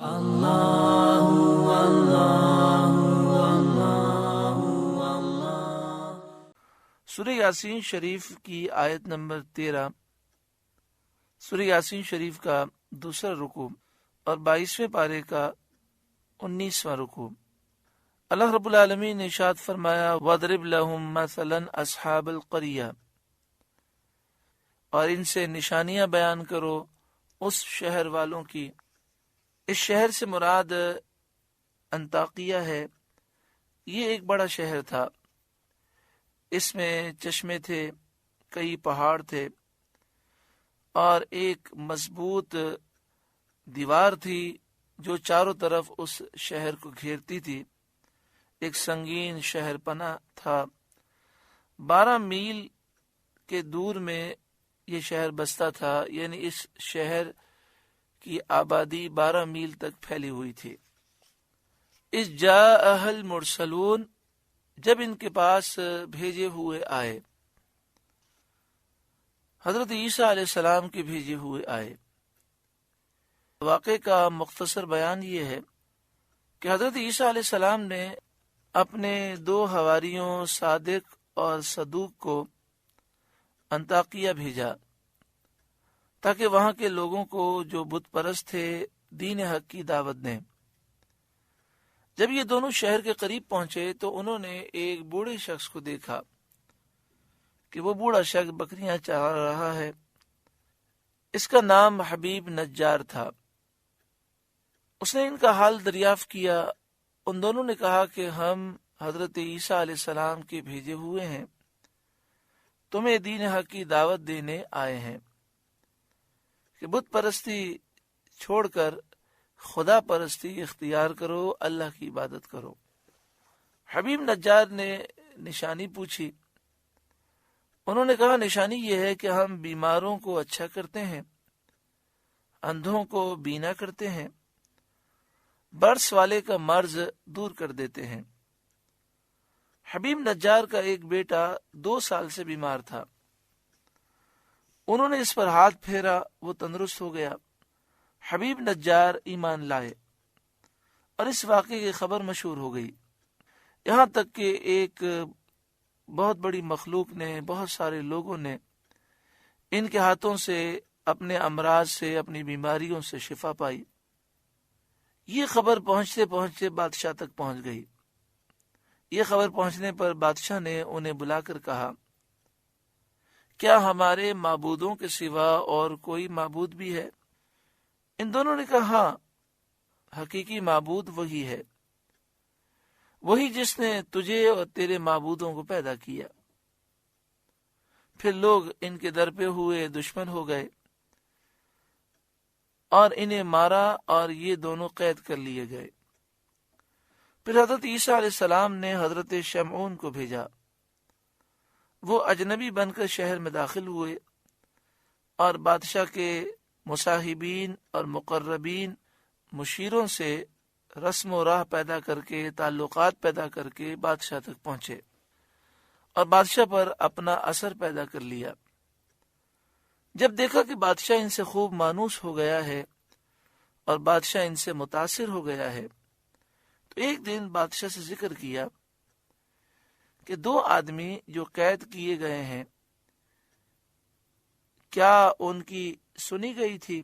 سورہ یاسین شریف کی آیت نمبر 13، سورہ یاسین شریف کا دوسرا رکوع اور 22ویں پارے کا 19واں رکوع۔ اللہ رب العالمین نے ارشاد فرمایا وَاضْرِبْ لَهُم مَثَلًا أَصْحَابَ الْقَرْيَةِ، اور ان سے نشانیاں بیان کرو اس شہر والوں کی۔ اس شہر سے مراد انطاکیہ ہے۔ یہ ایک بڑا شہر تھا، اس میں چشمے تھے، کئی پہاڑ تھے، اور ایک مضبوط دیوار تھی جو چاروں طرف اس شہر کو گھیرتی تھی۔ ایک سنگین شہر پناہ تھا۔ 12 میل کے دور میں یہ شہر بستا تھا، یعنی اس شہر کی آبادی 12 میل تک پھیلی ہوئی تھی۔ اذ جاءها المرسلون، جب ان کے پاس بھیجے ہوئے آئے، حضرت عیسیٰ علیہ السلام کے بھیجے ہوئے آئے۔ واقعے کا مختصر بیان یہ ہے کہ حضرت عیسیٰ علیہ السلام نے اپنے 2 حواریوں صادق اور صدوق کو انطاکیہ بھیجا تاکہ وہاں کے لوگوں کو جو بت پرست تھے دین حق کی دعوت دیں۔ جب یہ دونوں شہر کے قریب پہنچے تو انہوں نے ایک بوڑھے شخص کو دیکھا کہ وہ بوڑھا شخص بکریاں چار رہا ہے۔ اس کا نام حبیب نجار تھا۔ اس نے ان کا حال دریافت کیا۔ ان دونوں نے کہا کہ ہم حضرت عیسیٰ علیہ السلام کے بھیجے ہوئے ہیں، تمہیں دین حق کی دعوت دینے آئے ہیں کہ بت پرستی چھوڑ کر خدا پرستی اختیار کرو، اللہ کی عبادت کرو۔ حبیب نجار نے نشانی پوچھی۔ انہوں نے کہا نشانی یہ ہے کہ ہم بیماروں کو اچھا کرتے ہیں، اندھوں کو بینا کرتے ہیں، برس والے کا مرض دور کر دیتے ہیں۔ حبیب نجار کا ایک بیٹا 2 سال سے بیمار تھا۔ انہوں نے اس پر ہاتھ پھیرا، وہ تندرست ہو گیا۔ حبیب نجار ایمان لائے اور اس واقعے کی خبر مشہور ہو گئی، یہاں تک کہ ایک بہت بڑی مخلوق نے، بہت سارے لوگوں نے ان کے ہاتھوں سے اپنے امراض سے، اپنی بیماریوں سے شفا پائی۔ یہ خبر پہنچتے پہنچتے بادشاہ تک پہنچ گئی۔ یہ خبر پہنچنے پر بادشاہ نے انہیں بلا کر کہا کیا ہمارے معبودوں کے سوا اور کوئی معبود بھی ہے؟ ان دونوں نے کہا ہاں، حقیقی معبود وہی ہے، وہی جس نے تجھے اور تیرے معبودوں کو پیدا کیا۔ پھر لوگ ان کے در پہ ہوئے دشمن ہو گئے اور انہیں مارا اور یہ دونوں قید کر لیے گئے۔ پھر حضرت عیسیٰ علیہ السلام نے حضرت شمعون کو بھیجا۔ وہ اجنبی بن کر شہر میں داخل ہوئے اور بادشاہ کے مصاحبین اور مقربین مشیروں سے رسم و راہ پیدا کر کے، تعلقات پیدا کر کے بادشاہ تک پہنچے اور بادشاہ پر اپنا اثر پیدا کر لیا۔ جب دیکھا کہ بادشاہ ان سے خوب مانوس ہو گیا ہے اور بادشاہ ان سے متاثر ہو گیا ہے، تو ایک دن بادشاہ سے ذکر کیا کہ 2 آدمی جو قید کیے گئے ہیں، کیا ان کی سنی گئی تھی؟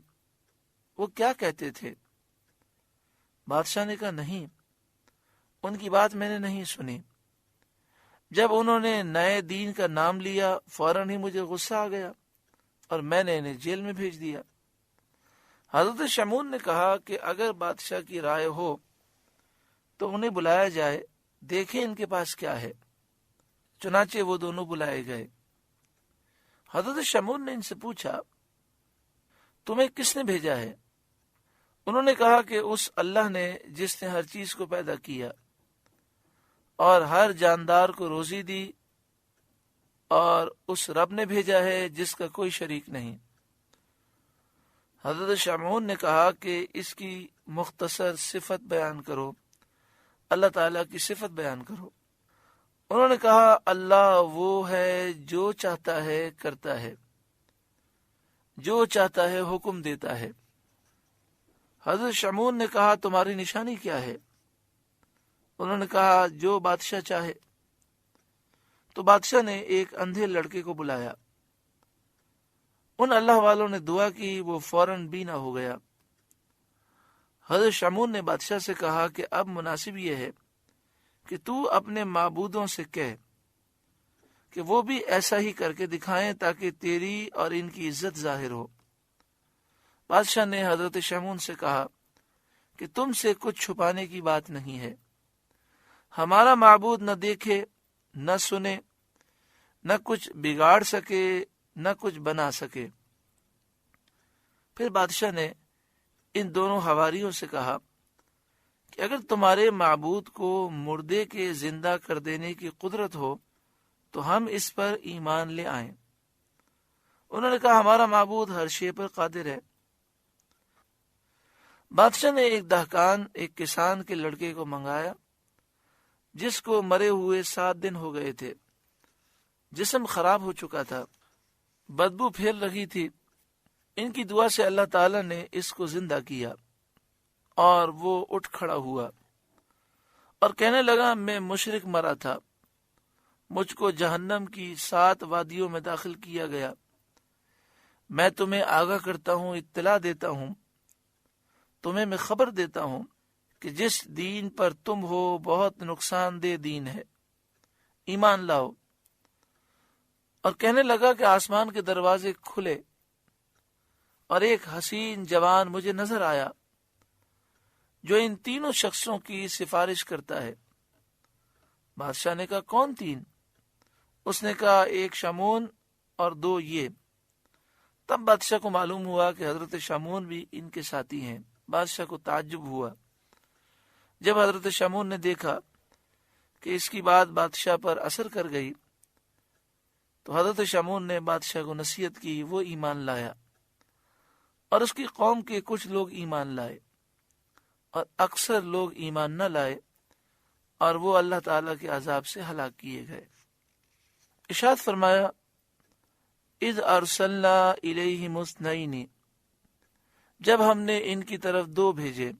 وہ کیا کہتے تھے؟ بادشاہ نے کہا نہیں، ان کی بات میں نے نہیں سنی۔ جب انہوں نے نئے دین کا نام لیا فوراً ہی مجھے غصہ آ گیا اور میں نے انہیں جیل میں بھیج دیا۔ حضرت شمعون نے کہا کہ اگر بادشاہ کی رائے ہو تو انہیں بلایا جائے، دیکھیں ان کے پاس کیا ہے۔ چنانچہ وہ دونوں بلائے گئے۔ حضرت شمعون نے ان سے پوچھا تمہیں کس نے بھیجا ہے؟ انہوں نے کہا کہ اس اللہ نے جس نے ہر چیز کو پیدا کیا اور ہر جاندار کو روزی دی، اور اس رب نے بھیجا ہے جس کا کوئی شریک نہیں۔ حضرت شمعون نے کہا کہ اس کی مختصر صفت بیان کرو، اللہ تعالیٰ کی صفت بیان کرو۔ انہوں نے کہا اللہ وہ ہے جو چاہتا ہے کرتا ہے، جو چاہتا ہے حکم دیتا ہے۔ حضرت شمعون نے کہا تمہاری نشانی کیا ہے؟ انہوں نے کہا جو بادشاہ چاہے۔ تو بادشاہ نے ایک اندھے لڑکے کو بلایا، ان اللہ والوں نے دعا کی، وہ فوراً بینا ہو گیا۔ حضرت شمعون نے بادشاہ سے کہا کہ اب مناسب یہ ہے کہ تو اپنے معبودوں سے کہہ کہ وہ بھی ایسا ہی کر کے دکھائیں تاکہ تیری اور ان کی عزت ظاہر ہو۔ بادشاہ نے حضرت شمعون سے کہا کہ تم سے کچھ چھپانے کی بات نہیں ہے، ہمارا معبود نہ دیکھے نہ سنے، نہ کچھ بگاڑ سکے نہ کچھ بنا سکے۔ پھر بادشاہ نے ان دونوں حواریوں سے کہا کہ اگر تمہارے معبود کو مردے کے زندہ کر دینے کی قدرت ہو تو ہم اس پر ایمان لے آئیں۔ انہوں نے کہا ہمارا معبود ہر شے پر قادر ہے۔ بادشاہ نے ایک دہقان، ایک کسان کے لڑکے کو منگایا جس کو مرے ہوئے 7 دن ہو گئے تھے، جسم خراب ہو چکا تھا، بدبو پھیل رہی تھی۔ ان کی دعا سے اللہ تعالی نے اس کو زندہ کیا اور وہ اٹھ کھڑا ہوا اور کہنے لگا میں مشرک مرا تھا، مجھ کو جہنم کی 7 وادیوں میں داخل کیا گیا۔ میں تمہیں آگاہ کرتا ہوں، اطلاع دیتا ہوں، تمہیں میں خبر دیتا ہوں کہ جس دین پر تم ہو بہت نقصان دہ دین ہے، ایمان لاؤ۔ اور کہنے لگا کہ آسمان کے دروازے کھلے اور ایک حسین جوان مجھے نظر آیا جو ان تینوں شخصوں کی سفارش کرتا ہے۔ بادشاہ نے کہا کون 3؟ اس نے کہا ایک شمعون اور 2 یہ۔ تب بادشاہ کو معلوم ہوا کہ حضرت شمعون بھی ان کے ساتھی ہیں۔ بادشاہ کو تعجب ہوا جب حضرت شمعون نے دیکھا کہ اس کی بات بادشاہ پر اثر کر گئی، تو حضرت شمعون نے بادشاہ کو نصیحت کی، وہ ایمان لایا اور اس کی قوم کے کچھ لوگ ایمان لائے اور اکثر لوگ ایمان نہ لائے اور وہ اللہ تعالیٰ کے عذاب سے ہلاک کیے گئے۔ ارشاد فرمایا اذ ارسلنا الیہم اثنین، جب ہم نے ان کی طرف 2 بھیجے،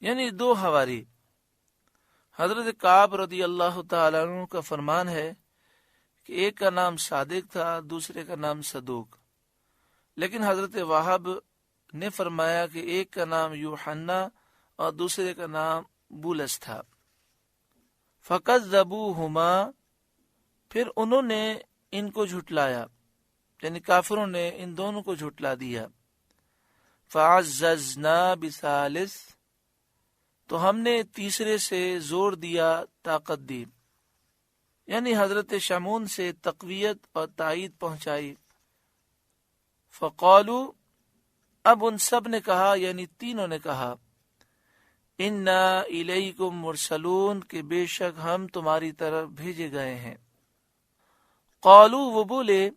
یعنی 2 حواری۔ حضرت کعب رضی اللہ تعالیٰ عنہ کا فرمان ہے کہ ایک کا نام صادق تھا، دوسرے کا نام صدوق، لیکن حضرت وہب نے فرمایا کہ ایک کا نام یوحنا اور دوسرے کا نام بولس تھا۔ فکذبوہما، پھر انہوں نے ان کو جھٹلایا، یعنی کافروں نے ان دونوں کو جھٹلا دیا۔ فعززنا بثالث، تو ہم نے تیسرے سے زور دیا، طاقت دی، یعنی حضرت شمعون سے تقویت اور تائید پہنچائی۔ فقالو، اب ان سب نے کہا، یعنی تینوں نے کہا، انا الیکم مرسلون، کہ بے شک ہم تمہاری طرف بھیجے گئے ہیں۔ قالو، وہ بولے،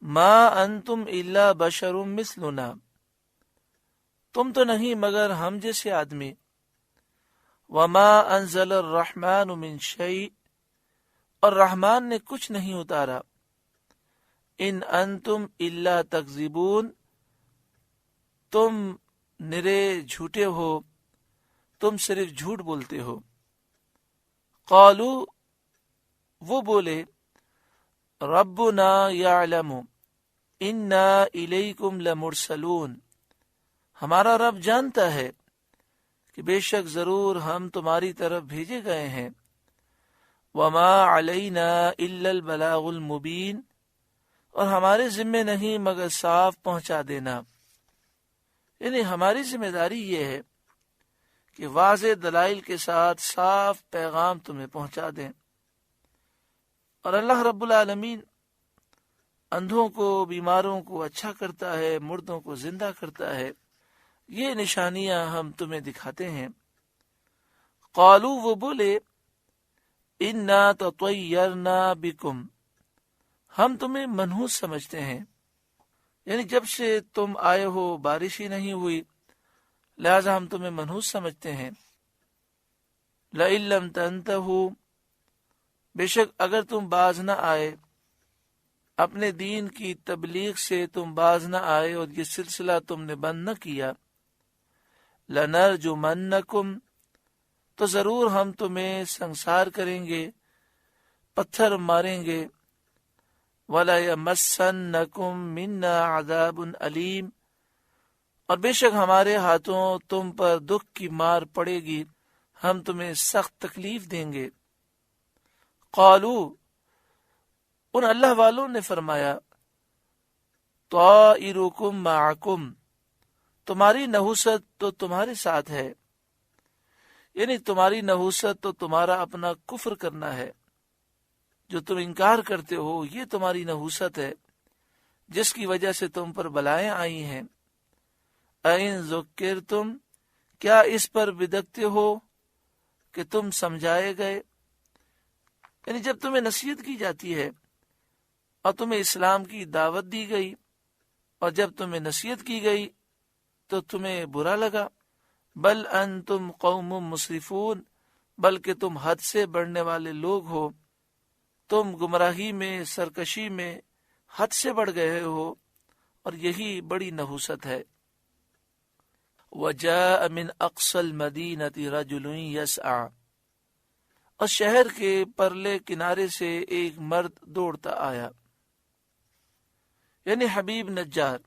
ما انتم الا بشر مثلنا، تم تو نہیں مگر ہم جیسے آدمی۔ وما انزل الرحمن من شیء، اور رحمان نے کچھ نہیں اتارا۔ ان انتم الا تکذبون، تم نرے جھوٹے ہو، تم صرف جھوٹ بولتے ہو۔ قالو، وہ بولے، ربنا یعلم انا الیکم لمرسلون، ہمارا رب جانتا ہے کہ بے شک ضرور ہم تمہاری طرف بھیجے گئے ہیں۔ وما علینا الا البلاغ المبین، اور ہمارے ذمے نہیں مگر صاف پہنچا دینا، یعنی ہماری ذمہ داری یہ ہے کہ واضح دلائل کے ساتھ صاف پیغام تمہیں پہنچا دیں۔ اور اللہ رب العالمین اندھوں کو، بیماروں کو اچھا کرتا ہے، مردوں کو زندہ کرتا ہے، یہ نشانیاں ہم تمہیں دکھاتے ہیں۔ قالو، وہ بولے، انا تطیرنا بکم، ہم تمہیں منحوس سمجھتے ہیں، یعنی جب سے تم آئے ہو بارش ہی نہیں ہوئی، لہذا ہم تمہیں منحوس سمجھتے ہیں۔ لئن لم تنتہوا، بے شک اگر تم باز نہ آئے، اپنے دین کی تبلیغ سے تم باز نہ آئے اور یہ سلسلہ تم نے بند نہ کیا، لَنَرْجُمَنَّكُمْ، تو ضرور ہم تمہیں سنسار کریں گے، پتھر ماریں گے، وَلَيَمَسَّنَّكُمْ مِنَّا عَذَابٌ أَلِيمٌ، اور بے شک ہمارے ہاتھوں تم پر دکھ کی مار پڑے گی، ہم تمہیں سخت تکلیف دیں گے۔ قالوا، ان اللہ والوں نے فرمایا، طائرکم معکم، تمہاری نحوست تو تمہارے ساتھ ہے، یعنی تمہاری نحوست تو تمہارا اپنا کفر کرنا ہے، جو تم انکار کرتے ہو یہ تمہاری نحوست ہے جس کی وجہ سے تم پر بلائیں آئی ہیں۔ اَإِن ذُكِّرْتُمْ، کیا اس پر بدکتے ہو کہ تم سمجھائے گئے، یعنی جب تمہیں نصیحت کی جاتی ہے اور تمہیں اسلام کی دعوت دی گئی اور جب تمہیں نصیحت کی گئی تو تمہیں برا لگا، بل انتم قوم مسرفون، بلکہ تم حد سے بڑھنے والے لوگ ہو، تم گمراہی میں، سرکشی میں حد سے بڑھ گئے ہو، اور یہی بڑی نحوست ہے۔ وَجَاءَ مِنْ أَقْصَى الْمَدِينَةِ رَجُلٌ يَسْعَى، اور شہر کے پرلے کنارے سے ایک مرد دوڑتا آیا، یعنی حبیب نجار،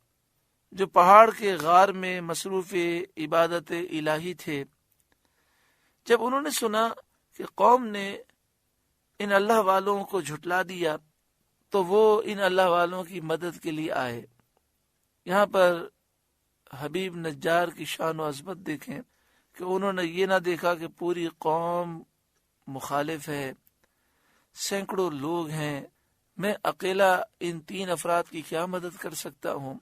جو پہاڑ کے غار میں مصروف عبادت الہی تھے۔ جب انہوں نے سنا کہ قوم نے ان اللہ والوں کو جھٹلا دیا تو وہ ان اللہ والوں کی مدد کے لیے آئے۔ یہاں پر حبیب نجار کی شان و عظمت دیکھیں کہ انہوں نے یہ نہ دیکھا کہ پوری قوم مخالف ہے، سینکڑوں لوگ ہیں، میں اکیلا ان 3 افراد کی کیا مدد کر سکتا ہوں۔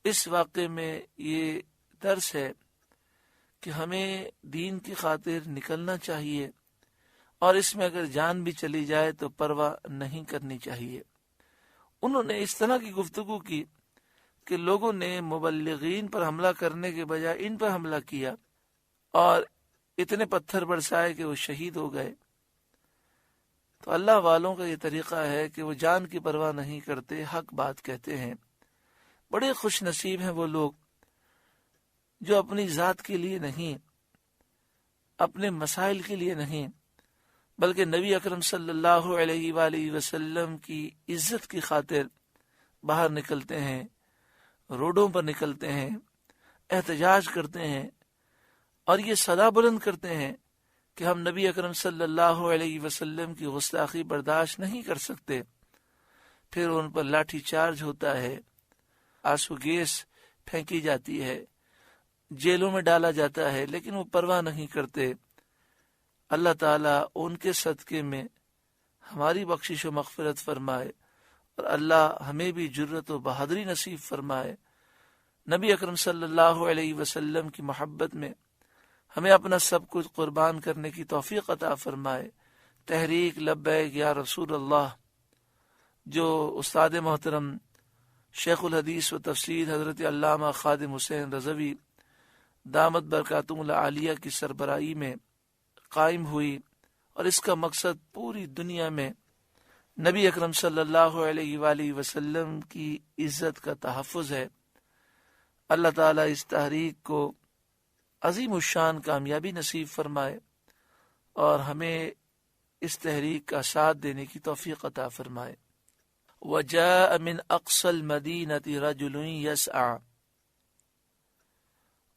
اس واقعے میں یہ درس ہے کہ ہمیں دین کی خاطر نکلنا چاہیے، اور اس میں اگر جان بھی چلی جائے تو پرواہ نہیں کرنی چاہیے۔ انہوں نے اس طرح کی گفتگو کی کہ لوگوں نے مبلغین پر حملہ کرنے کے بجائے ان پر حملہ کیا اور اتنے پتھر برسائے کہ وہ شہید ہو گئے۔ تو اللہ والوں کا یہ طریقہ ہے کہ وہ جان کی پرواہ نہیں کرتے، حق بات کہتے ہیں۔ بڑے خوش نصیب ہیں وہ لوگ جو اپنی ذات کے لیے نہیں، اپنے مسائل کے لیے نہیں، بلکہ نبی اکرم صلی اللہ علیہ وآلہ وسلم کی عزت کی خاطر باہر نکلتے ہیں، روڈوں پر نکلتے ہیں، احتجاج کرتے ہیں، اور یہ صدا بلند کرتے ہیں کہ ہم نبی اکرم صلی اللہ علیہ وسلم کی گستاخی برداشت نہیں کر سکتے۔ پھر ان پر لاٹھی چارج ہوتا ہے، آنسو گیس پھینکی جاتی ہے، جیلوں میں ڈالا جاتا ہے، لیکن وہ پرواہ نہیں کرتے۔ اللہ تعالیٰ ان کے صدقے میں ہماری بخشش و مغفرت فرمائے، اور اللہ ہمیں بھی جرت و بہادری نصیب فرمائے، نبی اکرم صلی اللہ علیہ وسلم کی محبت میں ہمیں اپنا سب کچھ قربان کرنے کی توفیق عطا فرمائے۔ تحریک لبیک یا رسول اللہ، جو استاد محترم شیخ الحدیث و تفسیر حضرت علامہ خادم حسین رضوی دامت برکاتہم العالیہ کی سربراہی میں قائم ہوئی، اور اس کا مقصد پوری دنیا میں نبی اکرم صلی اللہ علیہ وآلہ وسلم کی عزت کا تحفظ ہے۔ اللہ تعالیٰ اس تحریک کو عظیم الشان کامیابی نصیب فرمائے اور ہمیں اس تحریک کا ساتھ دینے کی توفیق عطا فرمائے۔ وَجَاءَ مِنْ أَقْصَى الْمَدِينَةِ رَجُلٌ يَسْعَى،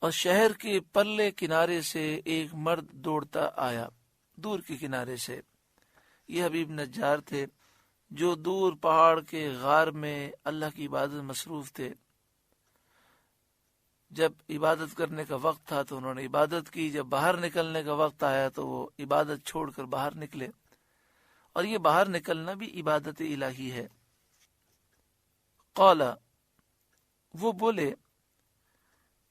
اور شہر کے پرلے کنارے سے ایک مرد دوڑتا آیا، دور کے کنارے سے۔ یہ حبیب نجار تھے جو دور پہاڑ کے غار میں اللہ کی عبادت مصروف تھے۔ جب عبادت کرنے کا وقت تھا تو انہوں نے عبادت کی، جب باہر نکلنے کا وقت آیا تو وہ عبادت چھوڑ کر باہر نکلے، اور یہ باہر نکلنا بھی عبادت الہی ہے۔ قال، وہ بولے،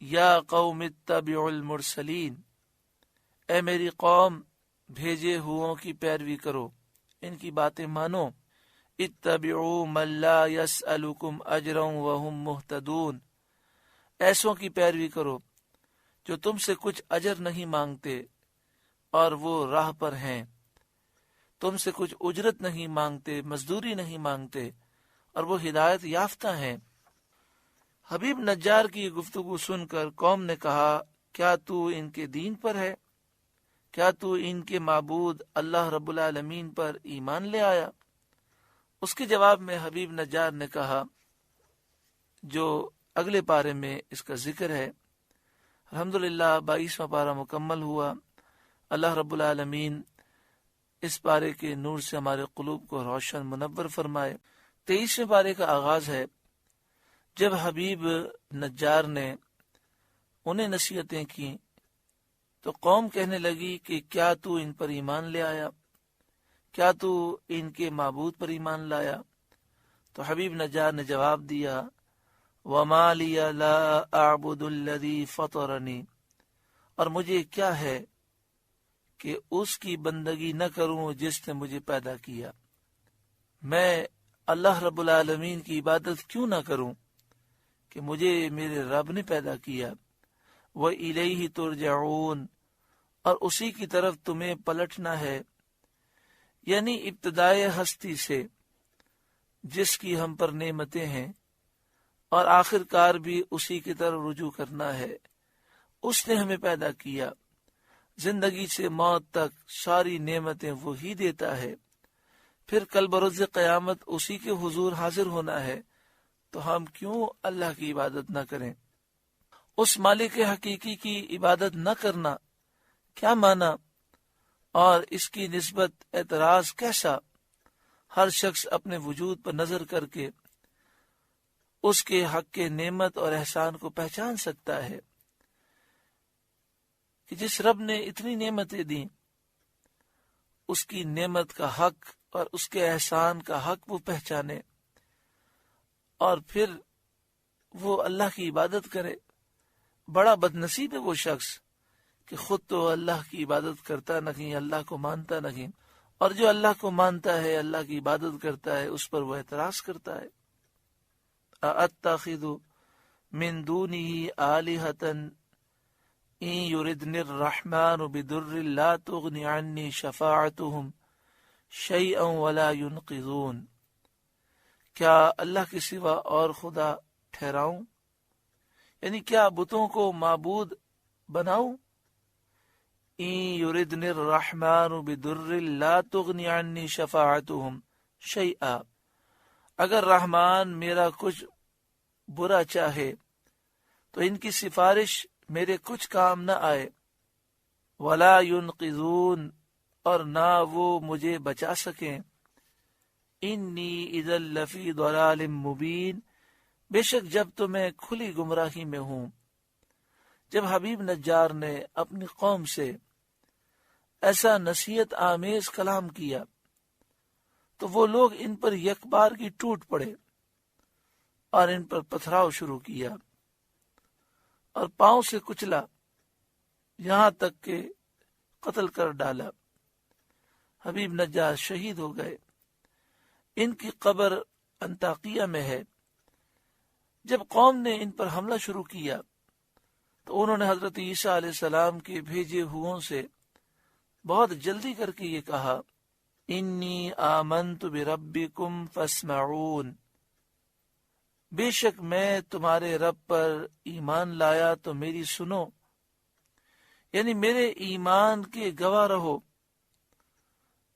یا قوم اتبعوا المرسلین، اے میری قوم بھیجے ہوں کی پیروی کرو، ان کی باتیں مانو۔ اتبعوا من لا يسألكم اجرا وهم مهتدون، ایسوں کی پیروی کرو جو تم سے کچھ اجر نہیں مانگتے اور وہ راہ پر ہیں، تم سے کچھ اجرت نہیں مانگتے، مزدوری نہیں مانگتے، اور وہ ہدایت یافتہ ہیں۔ حبیب نجار کی گفتگو سن کر قوم نے کہا، کیا تو ان کے دین پر ہے؟ کیا تو ان کے معبود اللہ رب العالمین پر ایمان لے آیا؟ اس کے جواب میں حبیب نجار نے کہا، جو اگلے پارے میں اس کا ذکر ہے۔ الحمدللہ 22واں پارہ مکمل ہوا۔ اللہ رب العالمین اس پارے کے نور سے ہمارے قلوب کو روشن منور فرمائے۔ 23ویں پارے کا آغاز ہے۔ جب حبیب نجار نے انہیں نصیحتیں کی تو قوم کہنے لگی کہ کیا تو ان پر ایمان لے آیا؟ کیا تو ان کے معبود پر ایمان لایا؟ تو حبیب نجار نے جواب دیا، وَمَا لِيَ لَا أَعْبُدُ الَّذِي فَطَرَنِي، اور مجھے کیا ہے کہ اس کی بندگی نہ کروں جس نے مجھے پیدا کیا۔ میں اللہ رب العالمین کی عبادت کیوں نہ کروں کہ مجھے میرے رب نے پیدا کیا۔ وَإِلَيْهِ تُرْجَعُونَ، اور اسی کی طرف تمہیں پلٹنا ہے، یعنی ابتدائے ہستی سے جس کی ہم پر نعمتیں ہیں، اور آخر کار بھی اسی کی طرف رجوع کرنا ہے۔ اس نے ہمیں پیدا کیا، زندگی سے موت تک ساری نعمتیں وہی دیتا ہے، پھر کل بروز قیامت اسی کے حضور حاضر ہونا ہے، تو ہم کیوں اللہ کی عبادت نہ کریں؟ اس مالک حقیقی کی عبادت نہ کرنا کیا معنی، اور اس کی نسبت اعتراض کیسا؟ ہر شخص اپنے وجود پر نظر کر کے اس کے حق کے نعمت اور احسان کو پہچان سکتا ہے کہ جس رب نے اتنی نعمتیں دیں، اس کی نعمت کا حق اور اس کے احسان کا حق وہ پہچانے اور پھر وہ اللہ کی عبادت کرے۔ بڑا بد نصیب ہے وہ شخص کہ خود تو اللہ کی عبادت کرتا نہیں، اللہ کو مانتا نہیں، اور جو اللہ کو مانتا ہے، اللہ کی عبادت کرتا ہے، اس پر وہ اعتراض کرتا ہے۔ أَأَتَّخِذُ مِن دُونِهِ آلِهَةً إِن يُرِدْنِ الرَّحْمَنُ بِضُرٍّ لَا تُغْنِ عَنِّي شَفَاعَتُهُمْ شَيْئًا وَلَا يُنْقِذُونَ، کیا اللہ کے سوا اور خدا ٹھہراؤں، یعنی کیا بتوں کو معبود بناؤں؟ إِن يُرِدْنِ الرَّحْمَنُ بِضُرٍّ لَا تُغْنِ عَنِّي شَفَاعَتُهُمْ شَيْئًا، اگر رحمان میرا کچھ برا چاہے تو ان کی سفارش میرے کچھ کام نہ آئے۔ وَلَا يُنْقِذُونَ، اور نہ وہ مجھے بچا سکیں۔ إِنِّي إِذًا لَفِي ضَلَالٍ مُبِينٍ، بے شک جب تو میں کھلی گمراہی میں ہوں۔ جب حبیب نجار نے اپنی قوم سے ایسا نصیحت آمیز کلام کیا تو وہ لوگ ان پر یک بار کی ٹوٹ پڑے اور ان پر پتھراؤ شروع کیا اور پاؤں سے کچلا، یہاں تک کہ قتل کر ڈالا۔ حبیب نجار شہید ہو گئے۔ ان کی قبر انطاکیہ میں ہے۔ جب قوم نے ان پر حملہ شروع کیا تو انہوں نے حضرت عیسیٰ علیہ السلام کے بھیجے ہوئوں سے بہت جلدی کر کے یہ کہا، انی آمنت بربکم فاسمعون، بے شک میں تمہارے رب پر ایمان لایا تو میری سنو، یعنی میرے ایمان کے گواہ رہو۔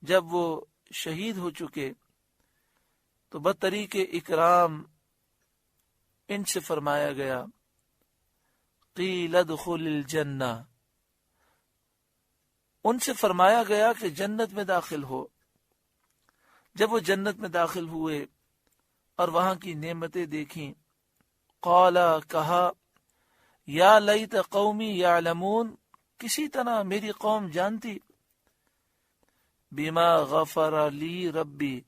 جب وہ شہید ہو چکے تو بطریق اکرام ان سے فرمایا گیا، قیل ادخل الجنہ، ان سے فرمایا گیا کہ جنت میں داخل ہو۔ جب وہ جنت میں داخل ہوئے اور وہاں کی نعمتیں دیکھیں، قالا، کہا، یا لیت قومی یعلمون، کسی طرح میری قوم جانتی، بما غفر لی ربی،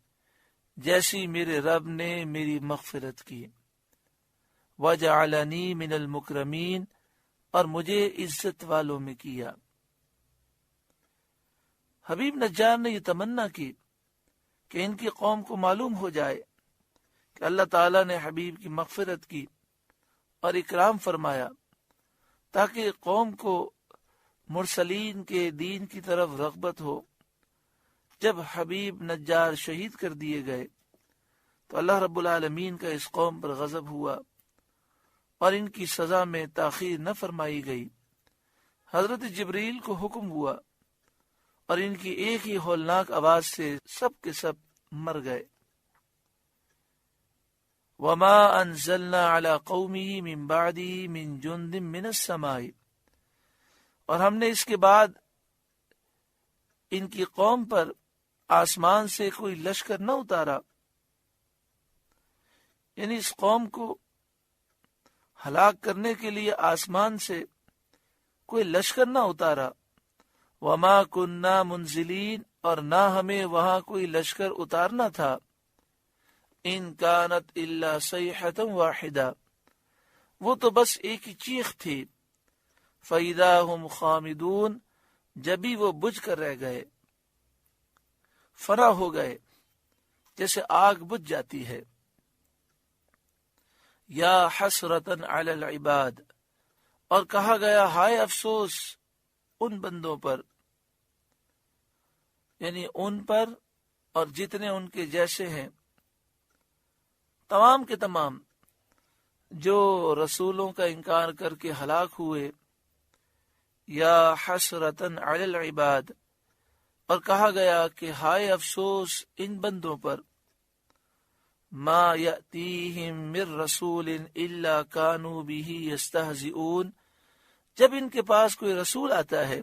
جیسی میرے رب نے میری مغفرت کی، وجعلنی من المکرمین، اور مجھے عزت والوں میں کیا۔ حبیب نجار نے یہ تمنا کی کہ ان کی قوم کو معلوم ہو جائے کہ اللہ تعالیٰ نے حبیب کی مغفرت کی اور اکرام فرمایا، تاکہ قوم کو مرسلین کے دین کی طرف رغبت ہو۔ جب حبیب نجار شہید کر دیے گئے تو اللہ رب العالمین کا اس قوم پر غضب ہوا اور ان کی سزا میں تاخیر نہ فرمائی گئی۔ حضرت جبریل کو حکم ہوا اور ان کی ایک ہی ہولناک آواز سے سب کے سب مر گئے۔ وما انزلنا على قومه من بعده من جند من السماء، اور ہم نے اس کے بعد ان کی قوم پر آسمان سے کوئی لشکر نہ اتارا، یعنی اس قوم کو ہلاک کرنے کے لیے آسمان سے کوئی لشکر نہ اتارا۔ وما کننا منزلین، اور نہ ہمیں وہاں کوئی لشکر اتارنا تھا۔ ان کانت الا صیحۃ واحدہ، وہ تو بس ایک ہی چیخ تھی۔ فاذا هم خامدون، جبھی وہ بجھ کر رہ گئے، فنا ہو گئے، جیسے آگ بجھ جاتی ہے۔ یا حسرتن علی العباد، اور کہا گیا ہائے افسوس ان بندوں پر، یعنی ان پر اور جتنے ان کے جیسے ہیں، تمام کے تمام جو رسولوں کا انکار کر کے ہلاک ہوئے۔ یا حسرتن علی العباد، اور کہا گیا کہ ہائے افسوس ان بندوں پر۔ ما یأتیہم من رسول الا کانوا بہ یستہزئون، جب ان کے پاس کوئی رسول آتا ہے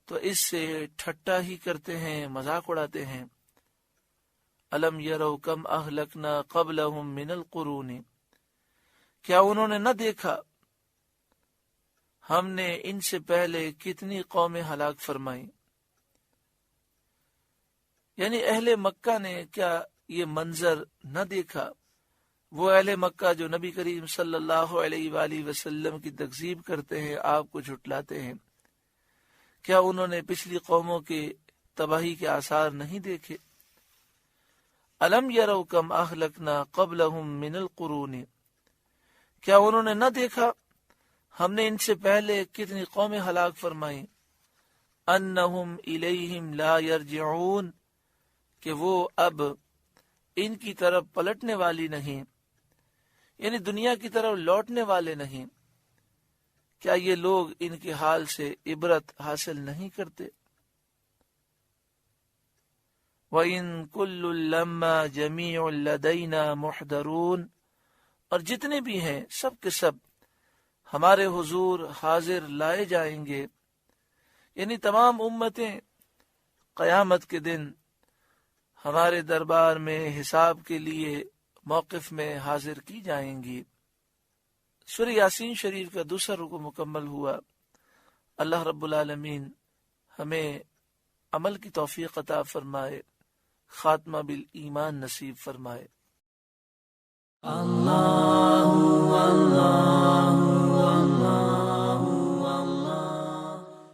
تو اس سے ٹھٹا ہی کرتے ہیں، مذاق اڑاتے ہیں۔ الم یروا کم اہلکنا قبلہم من القرون، کیا انہوں نے نہ دیکھا ہم نے ان سے پہلے کتنی قومیں ہلاک فرمائیں۔ یعنی اہل مکہ نے کیا یہ منظر نہ دیکھا؟ وہ اہل مکہ جو نبی کریم صلی اللہ علیہ وآلہ وسلم کی تکذیب کرتے ہیں، آپ کو جھٹلاتے ہیں، کیا انہوں نے پچھلی قوموں کے تباہی کے آثار نہیں دیکھے؟ الم یروا کم اہلکنا قبلہم من القرون، کیا انہوں نے نہ دیکھا ہم نے ان سے پہلے کتنی قومیں ہلاک فرمائیں۔ انہم الیہم لا یرجعون، کہ وہ اب ان کی طرف پلٹنے والی نہیں، یعنی دنیا کی طرف لوٹنے والے نہیں۔ کیا یہ لوگ ان کے حال سے عبرت حاصل نہیں کرتے؟ وَإِن كُلٌّ لَمَّا جَمِيعٌ لَدَيْنَا مُحْضَرُونَ، اور جتنے بھی ہیں سب کے سب ہمارے حضور حاضر لائے جائیں گے، یعنی تمام امتیں قیامت کے دن ہمارے دربار میں حساب کے لیے موقف میں حاضر کی جائیں گی۔ سورہ یاسین شریف کا دوسرا رکوع مکمل ہوا۔ اللہ رب العالمین ہمیں عمل کی توفیق عطا فرمائے، خاتمہ بالایمان نصیب فرمائے۔ اللہ اللہ